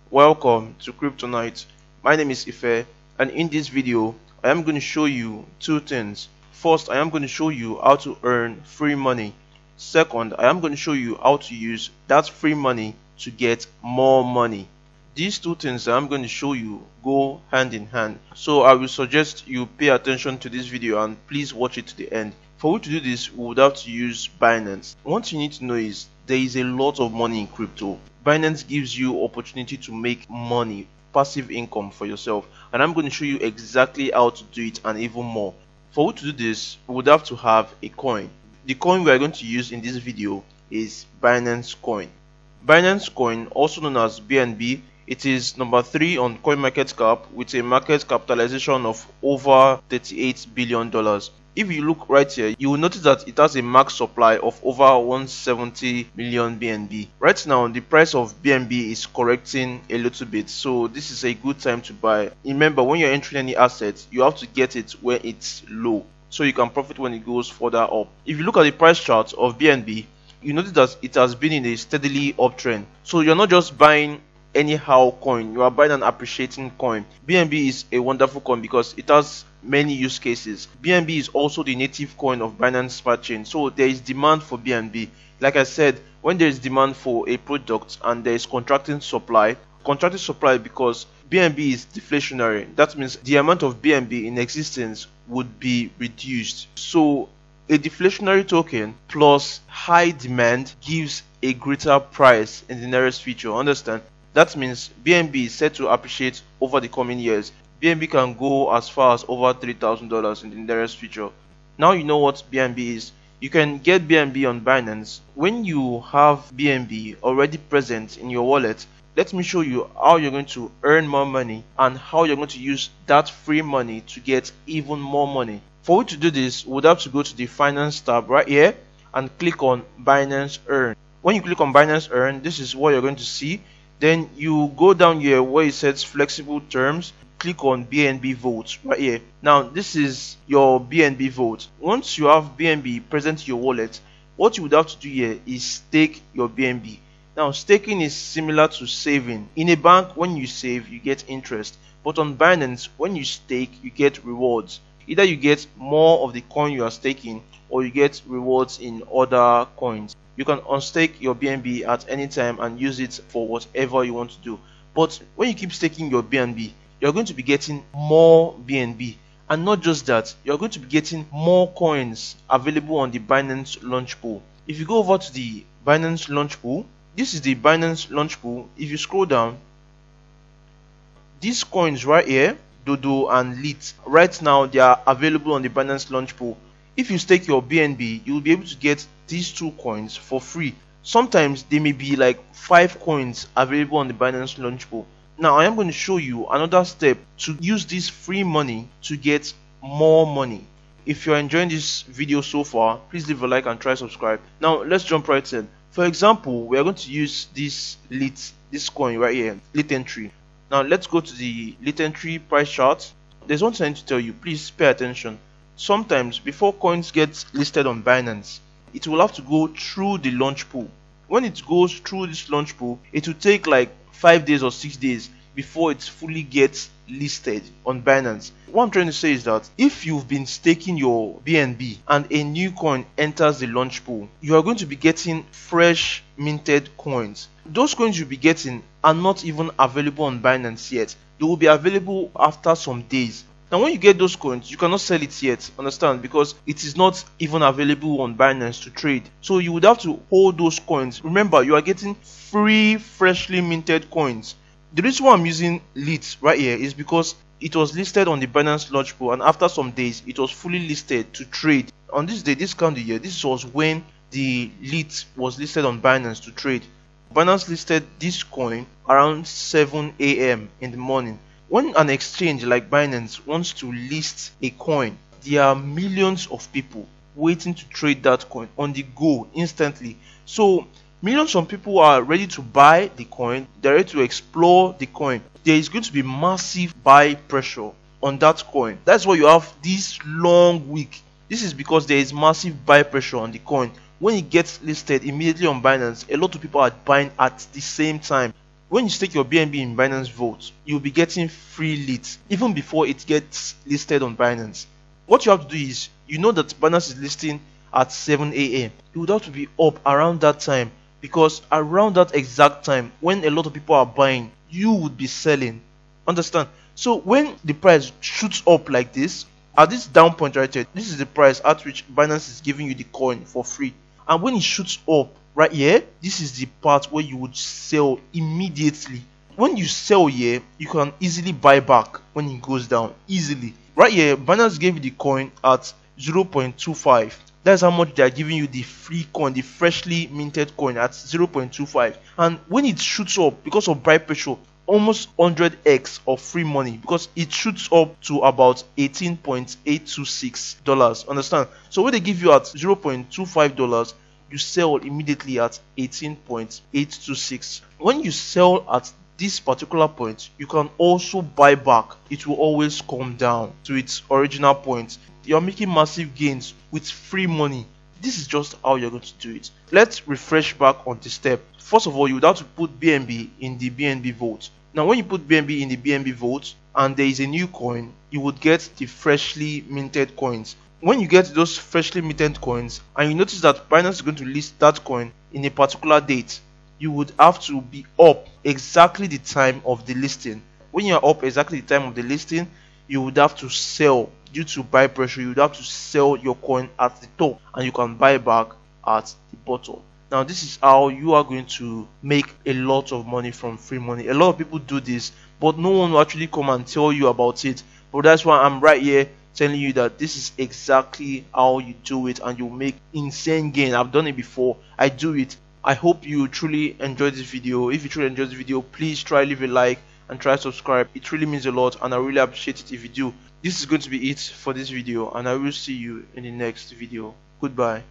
Welcome to Kryptonite. My name is Ife, and in this video I am going to show you two things. First, I am going to show you how to earn free money. Second, I am going to show you how to use that free money to get more money. These two things that I'm going to show you go hand in hand, so I will suggest you pay attention to this video and please watch it to the end. For you to do this, we would have to use Binance. What you need to know is there is a lot of money in crypto. Binance gives you opportunity to make money, passive income for yourself, and I'm going to show you exactly how to do it and even more. For you to do this, we would have to have a coin. The coin we are going to use in this video is Binance Coin. Binance Coin, also known as BNB, it is number 3 on CoinMarketCap with a market capitalization of over $38 billion. If you look right here, you will notice that it has a max supply of over 170 million BNB. Right now, the price of BNB is correcting a little bit, so this is a good time to buy. Remember, when you're entering any asset, you have to get it when it's low, so you can profit when it goes further up. If you look at the price chart of BNB, you notice that it has been in a steadily uptrend. So you're not just buying anyhow coin, you are buying an appreciating coin. BNB is a wonderful coin because it has many use cases. BNB is also the native coin of Binance Smart Chain, so there is demand for BNB. Like I said, when there is demand for a product and there is contracting supply because BNB is deflationary, that means the amount of BNB in existence would be reduced. So a deflationary token plus high demand gives a greater price in the nearest future. Understand? That means BNB is set to appreciate over the coming years. BNB can go as far as over $3,000 in the nearest future. Now you know what BNB is. You can get BNB on Binance. When you have BNB already present in your wallet, let me show you how you're going to earn more money and how you're going to use that free money to get even more money. For you to do this, we would have to go to the Finance tab right here and click on Binance Earn. When you click on Binance Earn, this is what you're going to see. Then you go down here where it says flexible terms, click on BNB votes right here. Now this is your BNB vote. Once you have BNB present in your wallet, what you would have to do here is stake your BNB. Now staking is similar to saving. In a bank, when you save you get interest, but on Binance, when you stake you get rewards. Either you get more of the coin you are staking or you get rewards in other coins. You can unstake your BNB at any time and use it for whatever you want to do. But when you keep staking your BNB, you're going to be getting more BNB. And not just that, you're going to be getting more coins available on the Binance Launch Pool. If you go over to the Binance Launch Pool, this is the Binance Launch Pool. If you scroll down, these coins right here, Dodo and Lit, right now they are available on the Binance Launch Pool. If you stake your BNB, you'll be able to get these two coins for free. Sometimes there may be like 5 coins available on the Binance Launch Pool. Now I am going to show you another step to use this free money to get more money. If you're enjoying this video so far, please leave a like and try subscribe. Now let's jump right in. For example, we are going to use this coin right here, Lit Entry. Now let's go to the Lit Entry price chart. There's one thing I need to tell you, please pay attention. Sometimes before coins get listed on Binance, it will have to go through the launch pool. When it goes through this launch pool, it will take like 5 days or 6 days before it fully gets listed on Binance. What I'm trying to say is that if you've been staking your BNB and a new coin enters the launch pool, you are going to be getting fresh minted coins. Those coins you'll be getting are not even available on Binance yet. They will be available after some days. Now when you get those coins, you cannot sell it yet, understand, because it is not even available on Binance to trade. So you would have to hold those coins. Remember, you are getting free, freshly minted coins. The reason why I'm using Lit right here is because it was listed on the Binance Launch Pool and after some days, it was fully listed to trade. On this day, this calendar year, this was when the Lit was listed on Binance to trade. Binance listed this coin around 7 AM in the morning. When an exchange like Binance wants to list a coin, there are millions of people waiting to trade that coin on the go instantly. So millions of people are ready to buy the coin, they're ready to explore the coin. There is going to be massive buy pressure on that coin. That's why you have this long week. This is because there is massive buy pressure on the coin. When it gets listed immediately on Binance, a lot of people are buying at the same time. when you stake your BNB in Binance Vault, you'll be getting free leads even before it gets listed on Binance. What you have to do is, you know that Binance is listing at 7 a.m. You would have to be up around that time, because around that exact time, when a lot of people are buying, you would be selling. Understand? So when the price shoots up like this, at this down point right here, this is the price at which Binance is giving you the coin for free. And when it shoots up right here, this is the part where you would sell immediately. When you sell here, you can easily buy back when it goes down easily. Right here, Binance gave you the coin at 0.25. That's how much they are giving you the free coin, the freshly minted coin at 0.25. And when it shoots up, because of buy pressure, almost 100x of free money, because it shoots up to about $18.826. Understand? So when they give you at $0.25, you sell immediately at 18.826. When you sell at this particular point, you can also buy back. It will always come down to its original point. You're making massive gains with free money. This is just how you're going to do it. Let's refresh back on the step. First of all, you would have to put BNB in the BNB Vault. Now when you put BNB in the BNB Vault and there is a new coin, you would get the freshly minted coins. When you get those freshly minted coins and you notice that Binance is going to list that coin in a particular date, you would have to be up exactly the time of the listing. When you are up exactly the time of the listing, you would have to sell. Due to buy pressure, you would have to sell your coin at the top and you can buy back at the bottom. Now this is how you are going to make a lot of money from free money. A lot of people do this, but no one will actually come and tell you about it. But that's why I'm right here telling you that this is exactly how you do it, and you'll make insane gain. I've done it before. I do it. I hope you truly enjoyed this video. If you truly enjoyed this video, please try leave a like and try subscribe. It really means a lot and I really appreciate it if you do. This is going to be it for this video, and I will see you in the next video. Goodbye.